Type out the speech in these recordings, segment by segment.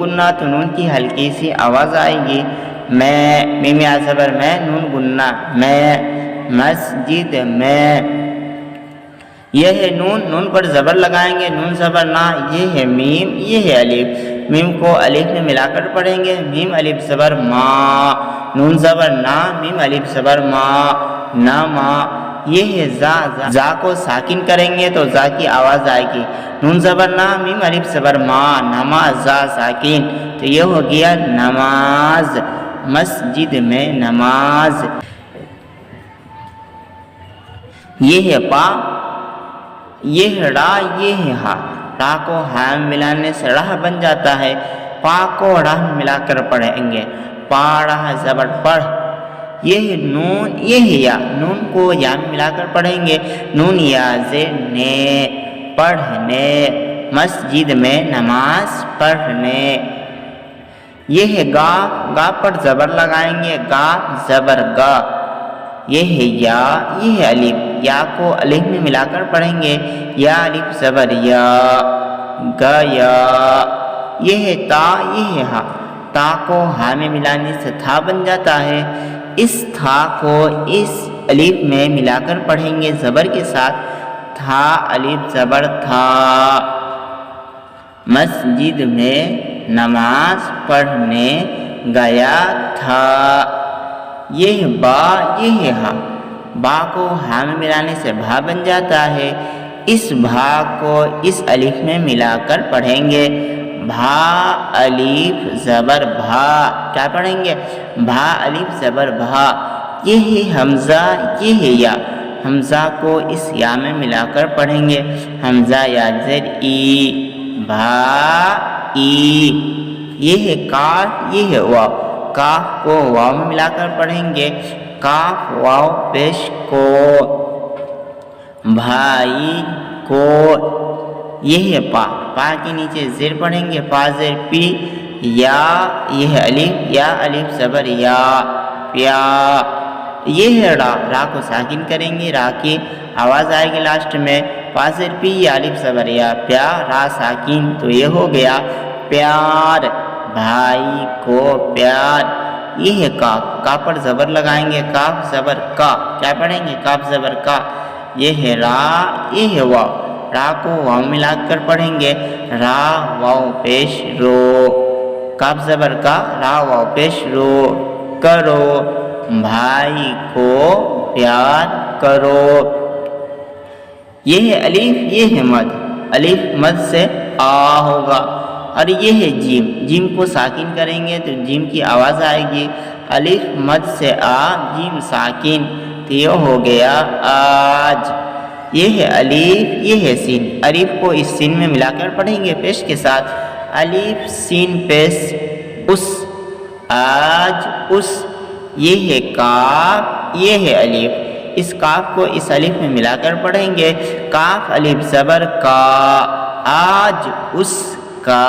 گننا، تو نون کی ہلکی سی آواز آئے گی میں، میم یا زبر میں، نون گننا میں، مسجد میں۔ یہ ہے نون، نون پر زبر لگائیں گے، نون زبر نا، یہ ہے میم، یہ ہے الف، میم کو الف میں ملا کر پڑھیں گے، میم الف زبر ما، نون زبر نا، میم الف زبر ما، نما۔ یہ ہے زا، زا کو ساکن کریں گے تو زا کی آواز آئے گی، نون زبر نا، میم الف زبر ما، نما، زا ساکن، تو یہ ہو گیا نماز، مسجد میں نماز۔ یہ ہے پا، یہ ہے را، یہ ہے ہا، را کو ہا میں ملانے سے راہ بن جاتا ہے، پا کو راہ میں ملا کر پڑھیں گے، پا راہ زبر پڑھ۔ یہ ہے نون، یہ ہے یا، نون کو یا میں ملا کر پڑھیں گے، نون یا زیر نے، پڑھنے، مسجد میں نماز پڑھنے۔ یہ ہے گا، گا پر زبر لگائیں گے، گا زبر گا۔ یہ ہے یا، یہ ہے الف، یا کو الف میں ملا کر پڑھیں گے، یا الف زبر یا، گیا۔ یہ ہے تا، یہ ہے ہا، تا کو ہا میں ملانے سے تھا بن جاتا ہے، اس تھا کو اس الف میں ملا کر پڑھیں گے زبر کے ساتھ، تھا الف زبر تھا، مسجد میں نماز پڑھنے گیا تھا۔ یہ ہے با، یہ ہے ہا، با کو ہا میں ملانے سے بھا بن جاتا ہے، اس بھا کو اس الف میں ملا کر پڑھیں گے، بھا الف زبر بھا، کیا پڑھیں گے، بھا الف زبر بھا۔ یہ ہے حمزہ، یہ ہے یا، حمزہ کو اس یا میں ملا کر پڑھیں گے، حمزہ یا زیر ای، بھا ای۔ یہ ہے کاف، یہ ہے واو، کاف کو واو میں ملا کر پڑھیں گے، کاف واو پیش کو، بھائی کو۔ یہ ہے پا، پا کے نیچے زیر پڑھیں گے، پا زیر پی، یا، یہ ہے الف، یا الف زبر یا، پیا۔ یہ ہے را، را کو ساکن کریں گے، را کی آواز آئے گی لاسٹ میں، پا زیر پی، یا الف زبر یا، پیا، را ساکن، تو یہ ہو گیا پیار، بھائی کو پیار۔ یہ ہے کاف، کا پر زبر لگائیں گے، کاف زبر کا، کیا پڑھیں گے، کاف زبر کا۔ یہ ہے را، یہ ہے واو، را کو واو ملا کر پڑھیں گے، را واو پیش رو، کاف زبر کا، را واو پیش رو، کرو، بھائی کو پیار کرو۔ یہ ہے الف، یہ ہے مد، الف مد سے آ ہوگا، اور یہ ہے جیم، جیم کو ساکن کریں گے تو جیم کی آواز آئے گی، الف مد سے آ، جیم ساکن، تو یہ ہو گیا آج۔ یہ ہے الف، یہ ہے سین، الف کو اس سین میں ملا کر پڑھیں گے پیش کے ساتھ، الف سین پیش، اس، آج اس۔ یہ ہے کاف، یہ ہے الف، اس کاف کو اس الف میں ملا کر پڑھیں گے، کاف الف زبر کا، آج اس کا۔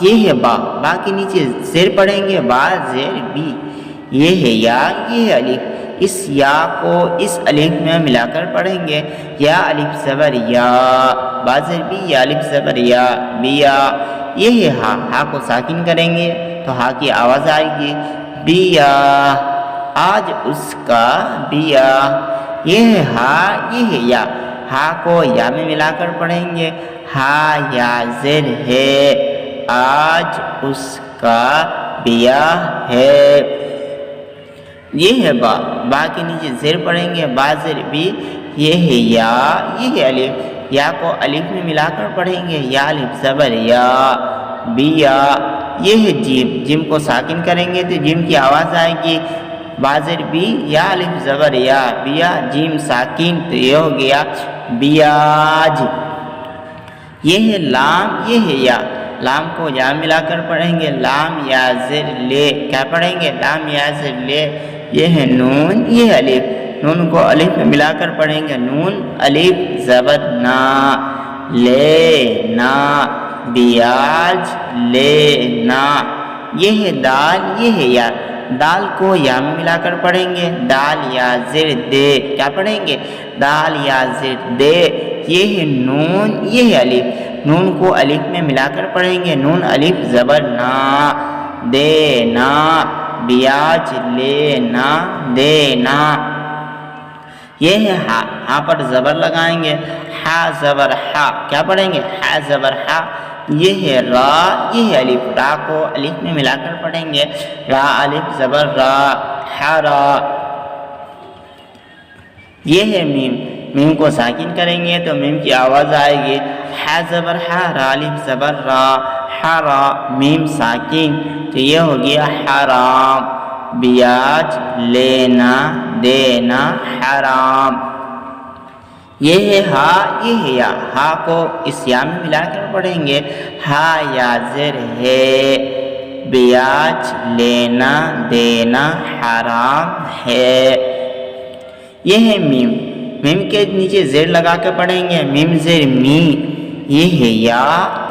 یہ ہے با، با کے نیچے زیر پڑھیں گے، با زیر بی۔ یہ ہے یا، یہ ہے الف، اس یا کو اس الف میں ملا کر پڑھیں گے، یا الف زبر یا، با زیر بی، یا الف زبر یا، بیا۔ یہ ہے ہا، ہا کو ساکن کریں گے تو ہا کی آواز آئے گی، بیا، آج اس کا بیا۔ یہ ہے ہا، یہ ہے یا، ہا کو یا میں ملا کر پڑھیں گے، ہا یا زیر ہے، آج اس کا بیاہ ہے۔ یہ ہے با، با کے نیچے زیر پڑھیں گے، با زیر بی۔ یہ ہے یا، یہ ہے الف، یا کو الف میں ملا کر پڑھیں گے، یا الف زبر یا، بیا۔ یہ ہے جیم، جیم کو ساکن کریں گے تو جیم کی آواز آئے گی، با زیر بی، یا الف زبر یا، بیا، جیم ساکن، تو یہ ہو گیا بیاج۔ یہ ہے لام، یہ ہے یا، لام کو یا ملا کر پڑھیں گے، لام یا زیر لے، کیا پڑھیں گے، لام یا زیر لے۔ یہ ہے نون، یہ ہے الف، نون کو الف میں ملا کر پڑھیں گے، نون الف زبر نا، لے نا، بیاج لے نا۔ یہ ہے دال، یہ ہے یا، دال کو یا میں ملا کر پڑھیں گے، دال یا زیر دے، کیا پڑھیں گے، دال یا زیر دے۔ یہ ہے نون، یہ ہے الف، نون کو الف میں ملا کر پڑھیں گے، نون الف زبر نا، دینا، بیاج لینا، دینا۔ یہ ہے ہا، ہا پر زبر لگائیں گے، ہا زبر ہا، کیا پڑھیں گے؟ ہا زبر ہا۔ یہ ہے را، یہ ہے الف، را کو الف میں ملا کر پڑھیں گے، را الف زبر را، ہرا۔ یہ ہے میم، میم کو ساکن کریں گے تو میم کی آواز آئے گی، ہا زبر ہا، را الف زبر را، ہرا، میم ساکن، تو یہ ہو گیا حرام، بیاج لینا، دینا، حرام۔ یہ ہے ہا، یہ ہے یا، ہا کو اس یا میں ملا کر پڑھیں گے، ہا یا زر ہے، بیاج لینا، دینا، حرام ہے۔ یہ ہے میم، میم کے نیچے زیر لگا کے پڑھیں گے، میم زیر می۔ یہ ہے یا،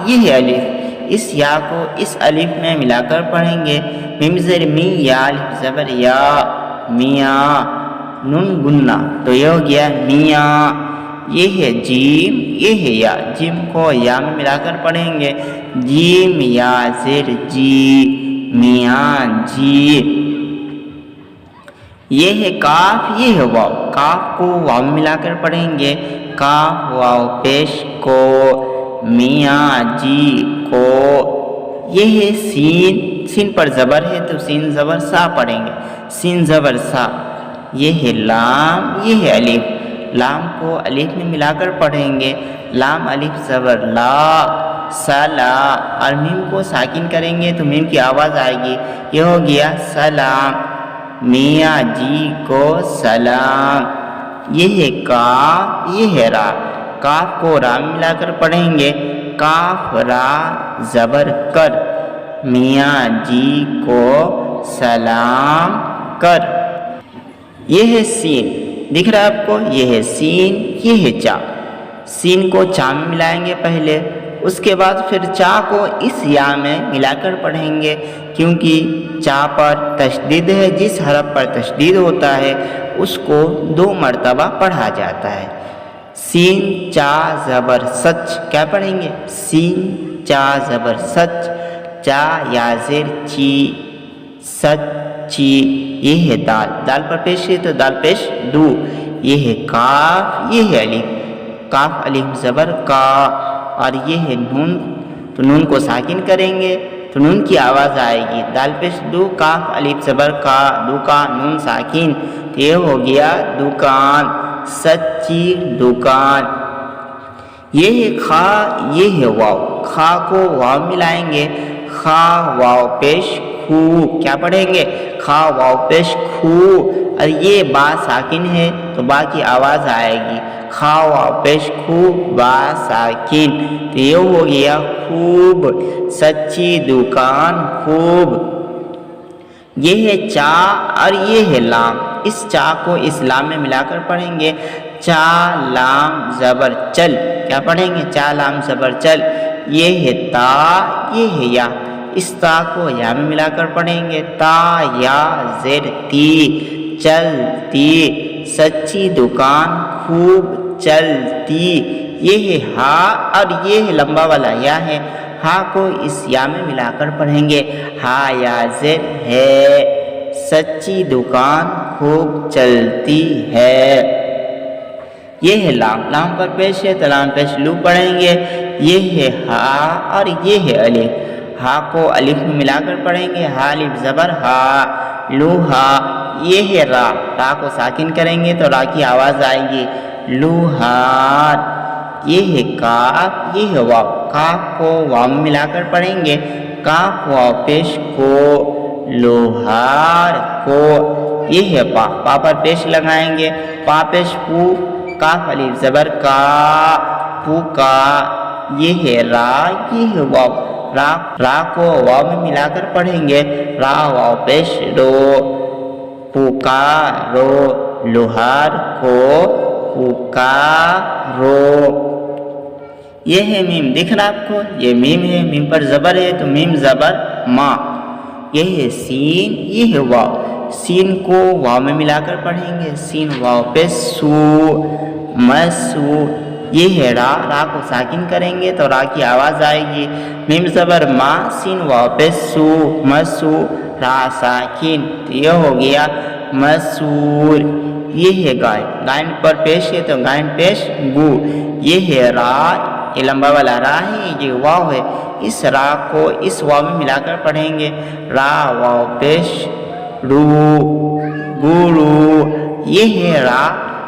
یہ ہے الف، اس یا کو اس الف میں ملا کر پڑھیں گے، میم زیر می، یا الف زبر یا، میاں، نون گننا، تو یہ ہو گیا میاں۔ یہ ہے جیم، یہ ہے یا، جیم کو یا میں ملا کر پڑھیں گے، جیم یا زیر جی، میاں جی۔ یہ ہے کاف، یہ ہے واو، کاف کو واو میں ملا کر پڑھیں گے، کاف واو پیش کو، میاں جی کو۔ یہ ہے سین، سین پر زبر ہے تو سین زبر سا پڑھیں گے، سین زبر سا۔ یہ ہے لام، یہ ہے الف، لام کو الف میں ملا کر پڑھیں گے، لام الف زبر لا، سلا، اور میم کو ساکن کریں گے تو میم کی آواز آئے گی، یہ ہو گیا سلام، میاں جی کو سلام۔ یہ ہے کاف، یہ ہے را، کاف کو را میں ملا کر پڑھیں گے، کاف را زبر کر، میاں جی کو سلام کر۔ یہ ہے سین، دکھ رہا ہے آپ کو، یہ ہے سین، یہ ہے چا، سین کو چا میں ملائیں گے پہلے، اس کے بعد پھر چا کو اس یا میں ملا کر پڑھیں گے، کیونکہ چا پر تشدید ہے، جس حرف پر تشدید ہوتا ہے اس کو 2 مرتبہ پڑھا جاتا ہے۔ سین چا زبر سچ، کیا پڑھیں گے؟ سین چا زبر سچ، چا یا زیر چی، سچی۔ یہ ہے دال، دال پر پیش ہے تو دال پیش دو۔ یہ ہے کاف، یہ ہے الف، کاف الف زبر کا، اور یہ ہے نون، تو نون کو ساکن کریں گے تو نون کی آواز آئے گی، دال پیش دو، کاف الف زبر کا، دو کا، نون ساکن، تو یہ ہو گیا دکان، سچی دکان۔ یہ ہے خا، یہ ہے واو، خا کو واو ملائیں گے، خا واو پیش خو، کیا پڑھیں گے؟ خا واو پیش خو، اور یہ با ساکن ہے تو با کی آواز آئے گی، خا واو پیش خو، با ساکن، تو یہ ہو گیا خوب، سچی دکان خوب۔ یہ ہے چا اور یہ ہے لام، اس چا کو اس لام میں ملا کر پڑھیں گے، چا لام زبر چل، کیا پڑھیں گے؟ چا لام زبر چل۔ یہ ہے تا، یہ ہے یا، اس تا کو یا میں ملا کر پڑھیں گے، تا یا زیر تی، چلتی، سچی دکان خوب چلتی۔ یہ ہے ہا اور یہ ہے لمبا والا یا ہے، ہا کو اس یا میں ملا کر پڑھیں گے، ہا یا زیر ہے، سچی دکان خوب چلتی ہے۔ یہ ہے لام، لام پر پیش ہے تو لام پیش لو پڑھیں گے۔ یہ ہے ہا اور یہ ہے الف، ہا کو الف میں ملا کر پڑھیں گے، ہا الف زبر ہا، لوہا۔ یہ ہے را، را کو ساکن کریں گے تو را کی آواز آئے گی، لوہار۔ یہ ہے کاف، یہ ہے واو، کاف کو واو میں ملا کر پڑھیں گے، کاف واو پیش کو، لوہار کو۔ یہ ہے پا، پا پر پیش لگائیں گے، پا پیش پو، کاف الف زبر کا، پوکا۔ یہ ہے را، یہ ہے واو، را، را کو واو میں ملا کر پڑھیں گے، را واو پیش رو، پکارو، لوہار کو پکارو۔ یہ ہے میم، دیکھ رہا آپ کو، یہ میم ہے، میم پر زبر ہے تو میم زبر ماں۔ یہ ہے سین، یہ ہے واو، سین کو واو میں ملا کر پڑھیں گے، سین واو پہ سو، مسو۔ یہ ہے را، را کو ساکن کریں گے تو را کی آواز آئے گی۔ میم زبر ما، سین واو پیش سو، مسو، را ساکن، تو یہ ہو گیا مسور۔ یہ ہے گائن، گائن پر پیش ہے تو گائن پیش گو۔ یہ ہے را، یہ لمبا والا را ہے، یہ واو ہے، اس را کو اس واو میں ملا کر پڑھیں گے، را واو پیش رو، گورو۔ یہ ہے را،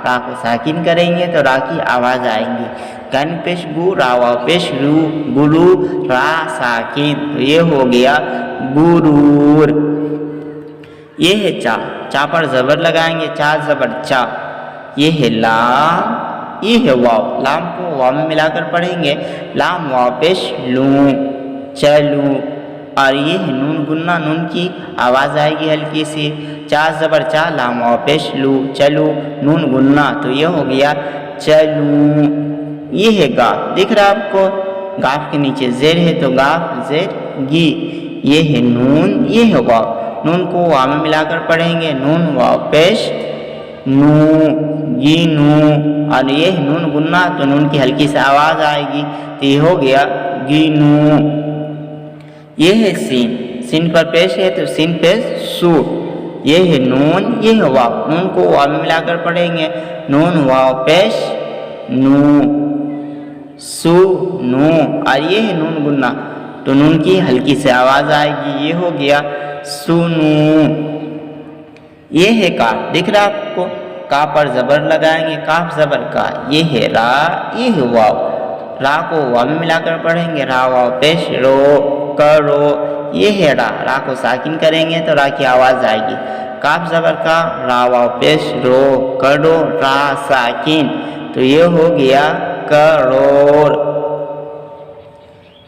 را کو ساکن کریں گے تو را کی آواز آئیں گی، گائن پیش گو، را واو پیش رو، گرو، را ساکن، تو یہ ہو گیا گرور۔ یہ ہے چا، چا پر زبر لگائیں گے، چا زبر چا۔ یہ ہے لام، یہ ہے واو، لام کو واو میں ملا کر پڑھیں گے، لام واو پیش لوں، چلوں۔ اور یہ ہے نون گننا، نون کی آواز آئے گی ہلکی سی، چا زبر چا، لام واو پیش لو، چلو، نون گننا، تو یہ ہو گیا چلوں۔ یہ ہے گاف، دکھ رہا آپ کو، گاف کے نیچے زیر ہے تو گاف زیر گی۔ یہ ہے نون، یہ ہے واو، نون کو واو میں ملا کر پڑھیں گے، نون واو پیش نو، گی نو۔ اور یہ ہے نون گننا، تو نون کی ہلکی سی آواز آئے گی، تو یہ ہو گیا گی نو۔ یہ ہے سین، سین پر پیش ہے تو سین پیش سو۔ یہ ہے نون، یہ ہے واو، نون کو واو میں ملا کر پڑھیں گے، نون واو پیش نو، سو نو۔ اور یہ ہے نون گننا، تو نون کی ہلکی سے آواز آئے گی، یہ ہو گیا سنو۔ یہ ہے کاف، دکھ رہا آپ کو، کا پر زبر لگائیں گے، کاف زبر کا۔ یہ ہے را، یہ ہے واو، را کو واو میں ملا کر پڑھیں گے، را واو پیش رو، کرو۔ یہ ہے را، را کو ساکن کریں گے تو را کی آواز آئے گی، کاف زبر کا، را واو پیش رو، کرو، را ساکن، تو یہ ہو گیا کروڑ۔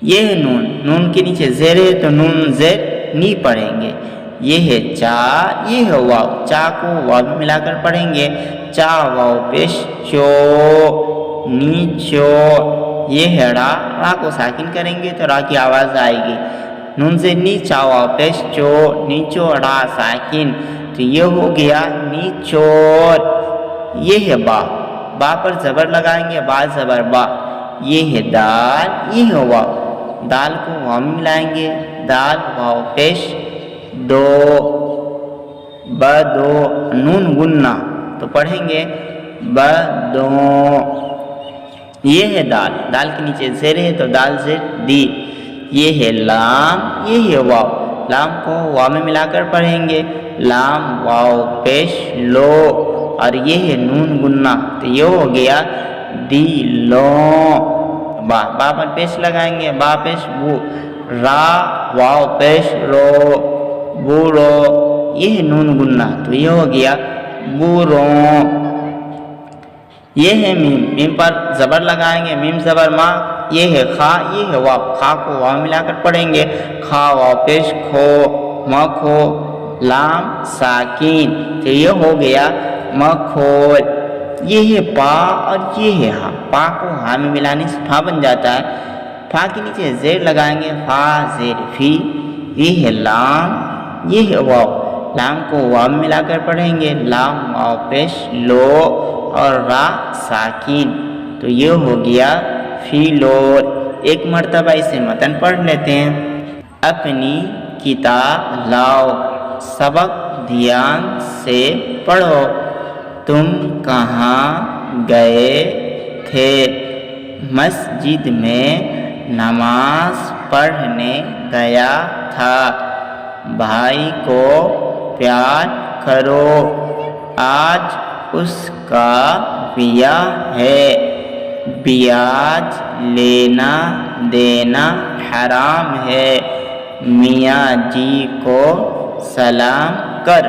یہ ہے نون، نون کے نیچے زیر ہے تو نون زیر نی پڑھیں گے۔ یہ ہے چا، یہ ہے واو، چا کو واو میں ملا کر پڑھیں گے، چا واو پیش چو، نیچو۔ یہ ہے را، را کو ساکن کریں گے تو را کی آواز آئے گی، نون سے نی، چا واو پیش چو، نیچو، را ساکن، تو یہ ہو گیا نیچور۔ یہ ہے با، با پر زبر لگائیں گے، با زبر با۔ یہ ہے دال، یہ ہے واو، دال کو واو میں ملائیں گے، دال واو پیش دو، بدو، نون گننا، تو پڑھیں گے بدو۔ یہ ہے دال، دال کے نیچے زیر ہے تو دال زیر دی۔ یہ ہے لام، یہ ہے واو، لام کو واو میں ملا کر پڑھیں گے، لام واو پیش لو۔ اور یہ ہے نون گننا، تو یہ ہو گیا دی لو۔ با، با پر پیش لگائیں گے، با پیش بو، را واو پیش رو، بورو۔ یہ ہے نون گننا، تو یہ ہو گیا بورو۔ یہ ہے میم، میم پر زبر لگائیں گے، میم زبر ما۔ یہ ہے خا، یہ ہے واو، خا کو واو ملا کر پڑھیں گے، کھا واو پیش کھو، مکھو، لام ساکین، تو یہ ہو گیا مکھول۔ یہ ہے پا اور یہ ہے ہا، پا کو ہا میں ملانے سے پھا بن جاتا ہے، پھا کے نیچے زیر لگائیں گے، فا زیر فی۔ یہ ہے لام، یہ ہے واو، لام کو واو میں ملا کر پڑھیں گے، لام واو پیش لو، اور را ساکین، تو یہ ہو گیا فیلور۔ ایک مرتبہ اسے متن پڑھ لیتے ہیں۔ اپنی کتاب لاؤ، سبق دھیان سے پڑھو، تم کہاں گئے تھے؟ مسجد میں نماز پڑھنے گیا تھا۔ بھائی کو پیار کرو، آج اس کا بیاہ ہے، بیاج لینا دینا حرام ہے، میاں جی کو سلام کر۔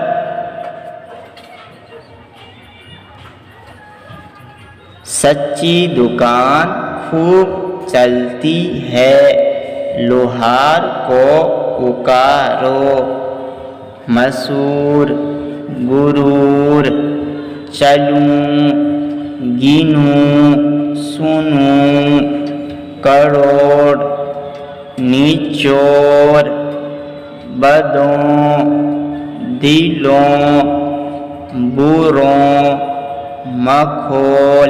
سچی دکان خوب چلتی ہے، لوہار کو پکارو، مسور، غرور، چلوں، گنوں، سنوں، کروڑ، نیچور، بدوں، دلوں، بروں، مکھول،